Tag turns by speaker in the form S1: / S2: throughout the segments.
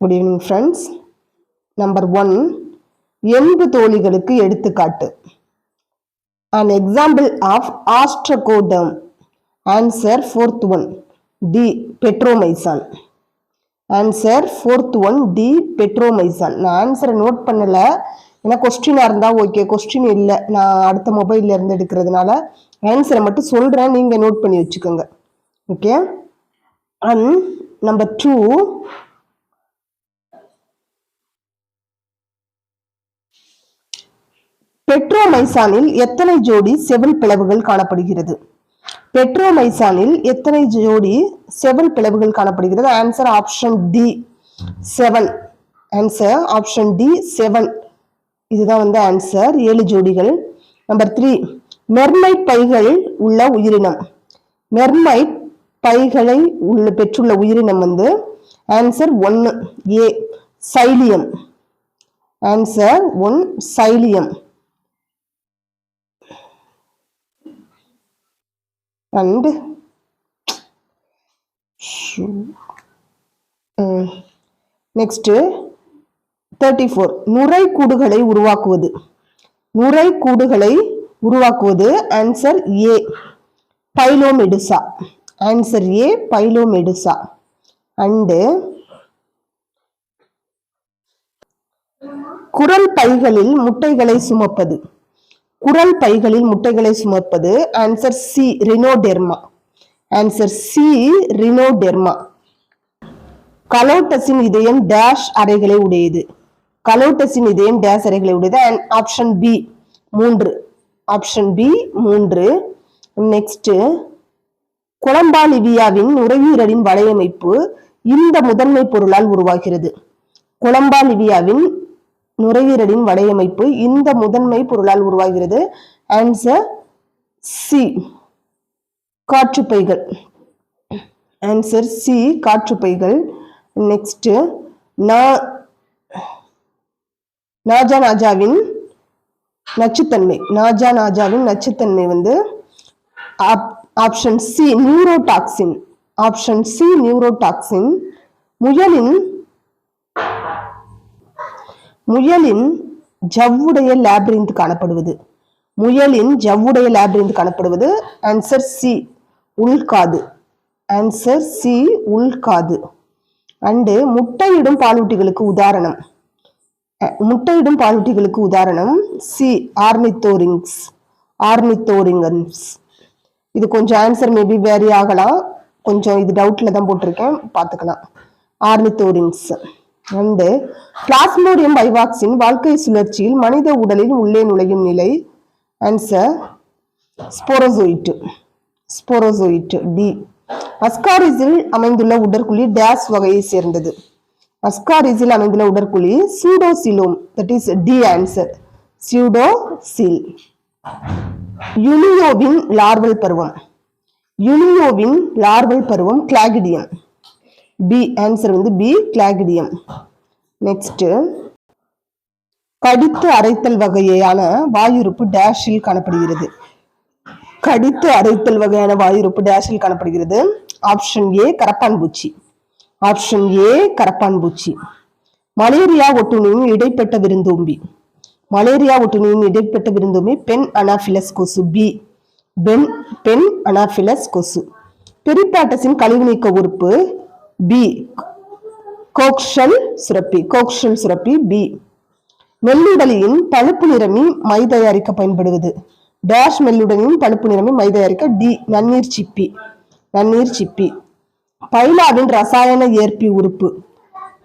S1: Good evening, friends. Number 1, எண்பு தோழிகளுக்கு எடுத்துக்காட்டு. An example of ostracoderm. Answer fourth one, D. Petromyzon. Answer fourth one, D. Petromyzon. நான் ஆன்சரை note பண்ணல, ஏன்னா கொஸ்டினா இருந்தா okay, question இல்லை, நான் அடுத்த மொபைல்ல இருந்து எடுக்கிறதுனால ஆன்சரை மட்டும் சொல்றேன், நீங்க நோட் பண்ணி வச்சுக்கோங்க. ஓகே. And number 2, பெட்ரோமைசானில் எத்தனை ஜோடி செவில் பிளவுகள் காணப்படுகிறது? பெட்ரோமைசானில் எத்தனை ஜோடி செவில் பிளவுகள் காணப்படுகிறது? Answer option D 7. Answer option D 7. இதுதான் வந்து ஆன்சர், 7 ஜோடிகள். நம்பர் 3, மெர்மைட் பைகள் உள்ள உயிரினம். மெர்மைட் பைகளை பெற்றுள்ள உயிரினம் வந்து ஆன்சர் 1 ஏ சைலியம். ஆன்சர் 1 சைலியம். And next 34, நுரை கூடுகளை உருவாக்குவது. நுரை கூடுகளை உருவாக்குவது answer A Phyllomedusa. Answer A Phyllomedusa. And குரல் பைகளில் முட்டைகளை சுமப்பது. குரல் பைகளில் முட்டைகளை சுமப்பது answer C Rhinoderma. Answer C Rhinoderma. கலோட்டஸின் இதயம் டேஷ் அறைகளை உடையது. கலோட்டஸின் இதயம் டேஷ் அறைகளை உடையது. Option B 3. Option B 3. Next, கொலம்பாலிவியாவின் நுரையீரலின் வலையமைப்பு இந்த முதன்மை பொருளால் உருவாகிறது. கொலம்பாலிவியாவின் நுரையீரலின் வலையமைப்பு இந்த முதன்மை பொருளால் உருவாகிறது. ஆன்சர் சி காற்றுப்பைகள். ஆன்சர் சி காற்றுப்பைகள். நெக்ஸ்ட், நாஜாவின் நச்சுத்தன்மை. நாஜாவின் நச்சுத்தன்மை வந்து option C neurotoxin. Option C neurotoxin. முயலின் ஜவ்வுடைய லேபிரிந்த் காணப்படுவது. முயலின் ஜவ்வுடைய லேபிரிந்த் காணப்படுவது ஆன்சர் சி உள்காது. ஆன்சர் சி உள்காது. அண்டு முட்டையிடும் பாலூட்டிகளுக்கு உதாரணம். முட்டையிடும் பாலூட்டிகளுக்கு உதாரணம் சி ஆர்னித்தோரிங்ஸ். ஆர்னித்தோரிங்கன்ஸ். இது கொஞ்சம் ஆன்சர் மேபி வேரி ஆகலாம், கொஞ்சம் இது டவுட்ல தான் போட்டிருக்கேன், பார்த்துக்கலாம். ஆர்னித்தோரிங்ஸ். அண்டு பிளாஸ்மோடியம் பைவாக்ஸின் வாழ்க்கை சுழற்சியில் மனித உடலின் உள்ளே நுழையும் நிலை ஆன்சர் ஸ்போரோசோயிட். Sporozoite D. அஸ்காரிஸில் அமைந்துள்ள உடற்குழி டேஸ் வகையை சேர்ந்தது. அஸ்காரிஸில் அமைந்துள்ள உடற்குழி pseudocoelom. That is the answer pseudocoel. யுனியோவின் லார்வல் பருவம். யுனியோவின் லார்வல் பருவம் கிளாகிடியம். பி ஆன்சர் வந்து பி கிளாகிடியம். நெக்ஸ்ட், கடித்து அரைத்தல் வகையான வாயுறுப்பு டேஷில் காணப்படுகிறது. கடித்து அரைத்தல் வகையான வாயுறுப்பு டேஷில் காணப்படுகிறது. ஆப்ஷன் ஏ கரப்பான்பூச்சி. ஆப்ஷன் ஏ கரப்பான்பூச்சி. மலேரியா ஒட்டுண்ணியின் இடைப்பட்ட விருந்தோம்பி. மலேரியா ஒட்டுண்ணியின் இடைப்பட்ட விருந்தோம்பி பென் அனாஃபிலஸ் கொசு. பி பென் அனாஃபிலஸ் கொசு. பெரிபாட்டஸின் கழிவு நீக்க உறுப்பு பி கோக்ஷல் சுரப்பி. கோக்ஷல் சுரப்பி பி. மெல்லுடலியின் பழுப்பு நிறமி மை தயாரிக்க பயன்படுவது. டேஷ் மெல்லுடலின் பழுப்பு நிறமி மை தயாரிக்க டி நன்னீர் சிப்பி. நன்னீர் சிப்பி. பைலாவின் ரசாயன ஏற்பி உறுப்பு.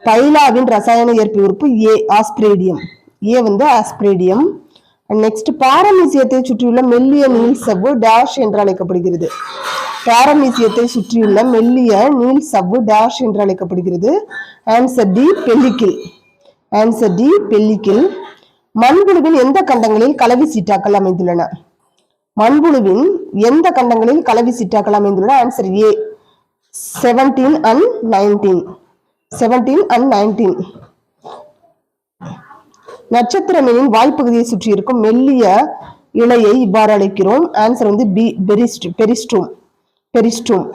S1: பைலாவின் ரசாயன ஏற்பி உறுப்பு ஏ ஆஸ்பிரேடியம். ஏ வந்து ஆஸ்பிரேடியம். நெக்ஸ்ட், பாரமீசியத்தை சுற்றியுள்ள மெல்லிய நீள் சவ்வு டேஷ் என்று அழைக்கப்படுகிறது. பாரமீசியத்தை சுற்றியுள்ள மெல்லிய நீள் சவ்வு டேஷ் என்று அழைக்கப்படுகிறது. Answer D pellicle. Answer D pellicle. மண்புழுவின் எந்த கண்டங்களில் கலவி சீட்டாக்கள் அமைந்துள்ளன? மண்புழுவின் எந்த கண்டங்களில் கலவி சீட்டாக்கள் அமைந்துள்ளன? Answer A 17 and 19. 17 and 19. நட்சத்திர மீனின் வாய்ப்பகுதியை சுற்றி இருக்கும் மெல்லிய இலையை இவ்வாறு அழைக்கிறோம். ஆன்சர் வந்து பி பெரிஸ்ட்ரோம். பெரிஸ்ட்ரோம்.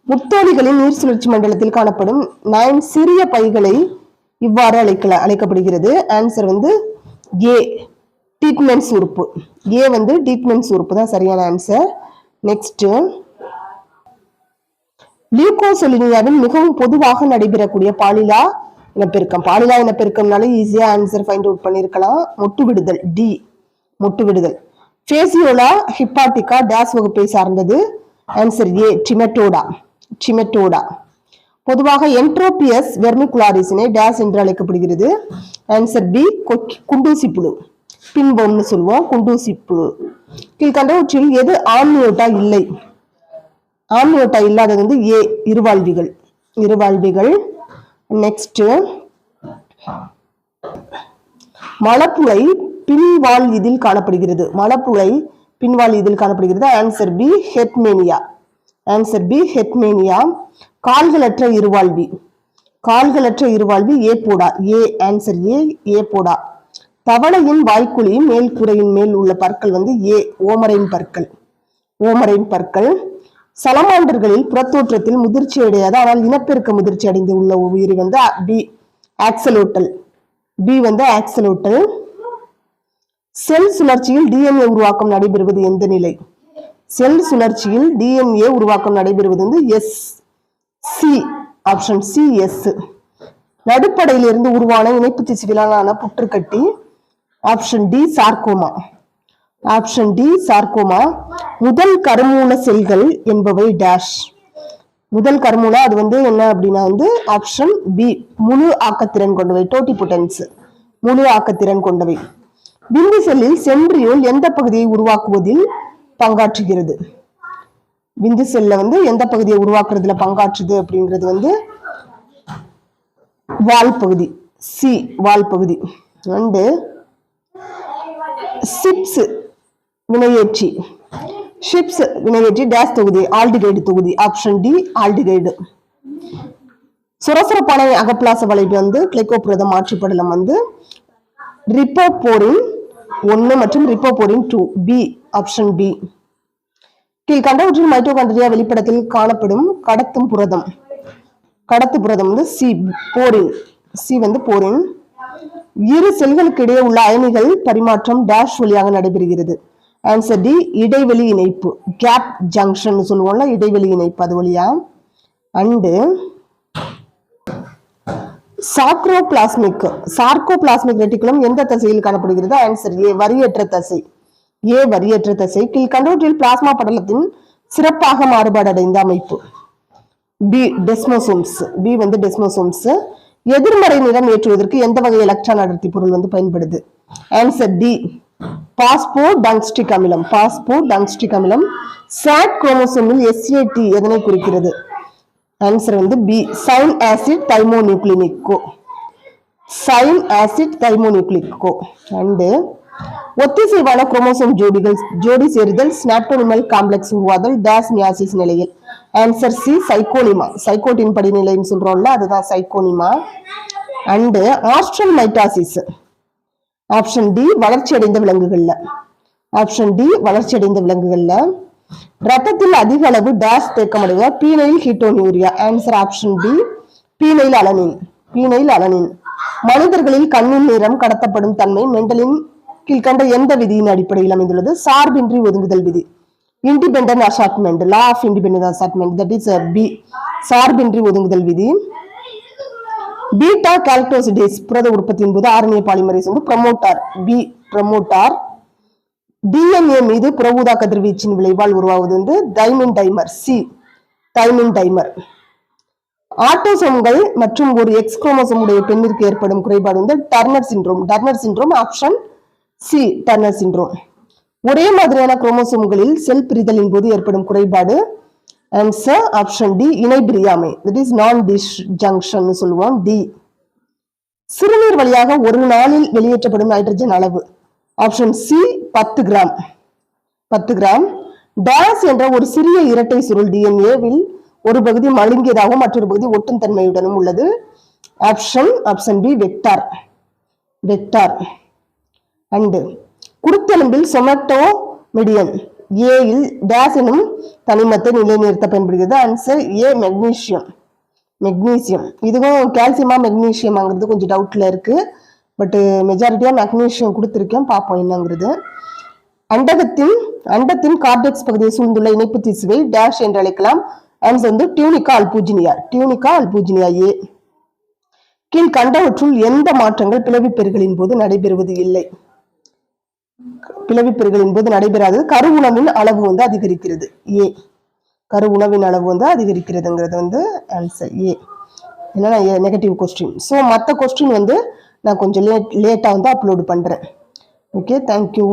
S1: முத்தோலிகளின் நீர் சுழற்சி மண்டலத்தில் காணப்படும் 9 சிறிய பைகளை இவ்வாறு அழைக்கப்படுகிறது. ஆன்சர் வந்து ஏ, டீட்மென்ஸ் உறுப்பு. ஏ வந்து டீட்மென்ஸ் உறுப்பு தான் சரியான ஆன்சர். நெக்ஸ்ட், லியூகோசெலினியாவில் மிகவும் பொதுவாக நடைபெறக்கூடிய பாலிலா இனப்பெருக்கம். பாலிலா இனப்பெருக்கம்னாலே ஈஸியா ஆன்சர் ஃபைண்ட் அவுட் பண்ணிருக்கலாம். மொட்டு விடுதல், டி, மொட்டு விடுதல். பேசியோலா ஹிப்பாட்டிகா டேஸ் வகுப்பை சார்ந்தது. Answer A, Trematoda, Trematoda. பொதுவாக என்ட்ரோபியஸ் வெர்மிகுலாரிஸினை டேஸ் என்று அழைக்கப்படுகிறது. ஆன்சர் பி, குண்டூசி புழு, பின்போம்னு சொல்லுவோம், குண்டூசி புழு. கீழ்கண்டவற்றில் எது ஆம்னியோட்டா இல்லை? ஆம்னியோட்டா இல்லாதது வந்து ஏ, இருவாழ்விகள், இருவாழ்விகள். நெக்ஸ்ட், மலப்புழை பின்வால் இதில் காணப்படுகிறது. மலப்புழை பின்வால் இதில் காணப்படுகிறது. Answer B, Herdmania, answer B, Herdmania. கால்களற்ற இருவாழ்வி, கால்களற்ற இருவாழ்வி Apoda, A, answer A, Apoda. தவளையின் வாய்க்குழி மேல் கூரையின் மேல் உள்ள பற்கள் வந்து ஏ, ஓமரைன் பற்கள், ஓமரைன் பற்கள். சலமாண்டர்களில் புறத்தோற்றத்தில் முதிர்ச்சி அடையாத ஆனால் இனப்பெருக்க முதிர்ச்சி அடைந்து உள்ள உயிரி வந்து பி, ஆக்சலோட்டல், பி வந்து ஆக்சலோட்டல். செல் சுழற்சியில் டிஎன்ஏ உருவாக்கம் நடைபெறுவது எந்த நிலை? செல் சுழற்சியில் டிஎன்ஏ உருவாக்கம் நடைபெறுவது வந்து S, C, option C, S. நடுப்படையிலிருந்து உருவான இணைப்பு திசுவிலான புற்றுக்கட்டி. Option D, sarcoma, option D, sarcoma. முதல் கருமூல செல்கள் என்பவை டேஷ். முதல் கருமூல அது வந்து என்ன அப்படின்னா வந்து ஆப்ஷன் பி, முழு ஆக்கத்திறன் கொண்டவை, டோட்டிபுட்டன்ஸ், முழு ஆக்கத்திறன் கொண்டவை. விந்து செல்லில் சென்ட்ரியோல் எந்த பகுதியை உருவாக்குவதில் பங்காற்றுகிறது? விந்து செல்ல வந்து எந்த பகுதியை உருவாக்குறதுல பங்காற்றுது அப்படிங்கிறது வந்து வால் பகுதி, சி, வால் பகுதி. அண்டு சிப்ஸ் வினையேற்றி, ஷிப்ஸ் வினையேற்றி டேஸ் தொகுதி, ஆல்டிகைடு தொகுதி. Option D, aldehyde. சுரசுரப்பானை அகப்பிளாச வளைவு வந்து கிளைகோபுரதம் மாற்றுப்படலம் வந்து ரிப்போபோரின் 1 மற்றும் ரிப்போபோரின் 2, பி, ஆப்ஷன் பி. கீழ்கண்டவற்றில் மைட்டோகாண்ட்ரியா வெளிப்படத்தில் காணப்படும் கடத்தும் புரதம், கடத்து புரதம் வந்து சி, போரின், சி வந்து போரின். இரு செல்களுக்கு இடையே உள்ள அயனிகள் பரிமாற்றம் டேஷ் வழியாக நடைபெறுகிறது. ஆன்சர் டி, இடைவெளி இணைப்பு, கேப் ஜங்ஷன் சொல்லுவோம்ல, இடைவெளி இணைப்பு அது வழியா. அண்டு சார்கோபிளாஸ்மிக் ரெட்டிகுலம் எந்த தசையில் காணப்படுகிறது? ஆன்சர் ஏ, வரியற்ற தசை, ஏ, வரியற்ற தசை. கீழ்கண்டவற்றில் பிளாஸ்மா படலத்தின் சிறப்பாக மாறுபாடு அடைந்த அமைப்பு. பி, டெஸ்மோசோம்ஸ், பி வந்து டெஸ்மோசோம்ஸ். எதிர்மறை நிறம் ஏற்றுவதற்கு எந்த வகை எலக்ட்ரான் அடர்த்தி பொருள் வந்து பயன்படுது? ஆன்சர் டி, பாஸ்போடங்ஸ்டிக் அமிலம், பாஸ்போடங்ஸ்டிக் அமிலம். சாட் குரோமோசோமில் SAT எதனை குறிக்கிறது? ஆன்சர் வந்து பி, சைன் ஆசிட் தைமோநியூக்ளினிக்கோ, சைன் ஆசிட் தைமோநியூக்ளிக்கோ. அண்டு ஒத்திசைவான குரோமோசோம் ஜோடி சேருதல் ஸ்னாப்டோனிமல் காம்ப்ளெக்ஸ் உருவாதல் டேஸ் மியாசிஸ் நிலையில். ஆன்சர் சி, சைக்கோனிமா, சைக்கோட்டின் படிநிலைன்னு சொல்றோம்ல அதுதான் zygonema. And astral mitosis. Option D, வளர்ச்சி அடைந்த விலங்குகள்ல, ஆப்ஷன் டி, வளர்ச்சி அடைந்த விலங்குகள்ல. ரத்தத்தில் அதிக அளவு டேஸ் தேக்கமடைவ phenylketonuria. Answer option B, phenylalanine, phenylalanine. மனிதர்களில் கண்ணின் நிறம் கடத்தப்படும் தன்மை மெண்டலின் கீழ்கண்ட எந்த விதியின் அடிப்படையில் அமைந்துள்ளது? சார்பின்றி ஒதுங்குதல் விதி, independent assortment, law of independent assortment, that is B, சார்பின்றி ஒதுங்குதல் விதி. பீட்டா கால்டோசிடேஸ் புரத உற்பத்தியின் போது ஆர்என்ஏ பாலிமரேஸ் வந்து ப்ரமோட்டார், பி, ப்ரமோட்டார். டிஎன்ஏ மீது புறஊதா கதிர்வீச்சின் விளைவால் உருவாவது வந்து thymine dimer, C, thymine dimer. ஆட்டோசோம்கள் மற்றும் ஒரு எக்ஸ் குரோமோசோம் உடைய பெண்ணிற்கு ஏற்படும் குறைபாடு வந்து Turner syndrome, Turner syndrome. Option C, Turner syndrome. ஒரே மாதிரியான குரோமோசோம்களில் செல் பிரிதலின் போது ஏற்படும் குறைபாடு. ஆன்சர் ஆப்ஷன் டி, இணைபிரியாமை, that is non disjunction சொல்லுவோம், டி. சிறுநீர் வழியாக ஒரு நாளில் வெளியேற்றப்படும் நைட்ரஜன் அளவு. Option C, 10 gram, 10 gram. டேஸ் என்ற ஒரு சிறிய இரட்டை சுருள் டிஎன்ஏவில் ஒரு பகுதி மழுங்கியதாகவும் மற்றொரு பகுதி ஒட்டும் தன்மையுடனும் உள்ளது. Option B, vector, vector. And குருத்தெலும்பில் சொமட்டோ மெடியன் ஏயில் டேஸ் எனும் தனிமத்தை நிலைநிறுத்த பயன்படுகிறது. Answer A, magnesium, magnesium. இதுவும் கால்சியமா மெக்னீசியமாங்கிறது கொஞ்சம் டவுட்ல இருக்கு. பட் மெஜாரிட்டியா மெக்னீசியம் கொடுத்துருக்கேன், பார்ப்போம் என்னங்கிறது. அண்டத்தின் கார்டெக்ஸ் பகுதியை சூழ்ந்துள்ள இணைப்பு திசுவை டேஷ் என்று அழைக்கலாம். ஆன்சர் வந்து டியூனிகா அல்பூஜினியா ஏ. கீழ் கண்டவற்றுள் எந்த மாற்றங்கள் பிளவிப்பெருகளின் போது நடைபெறுவது இல்லை? பிளவிப்பெருகளின் போது நடைபெறாதது கருவுணவின் அளவு வந்து அதிகரிக்கிறது ஏ. கருவுணவின் அளவு வந்து அதிகரிக்கிறதுங்கிறது வந்து ஆன்சர் ஏ. என்னன்னா நெகட்டிவ் கொஸ்டின். ஸோ மற்ற கொஸ்டின் வந்து நான் கொஞ்சம் லேட்டா வந்து அப்லோட் பண்றேன். Okay, thank you.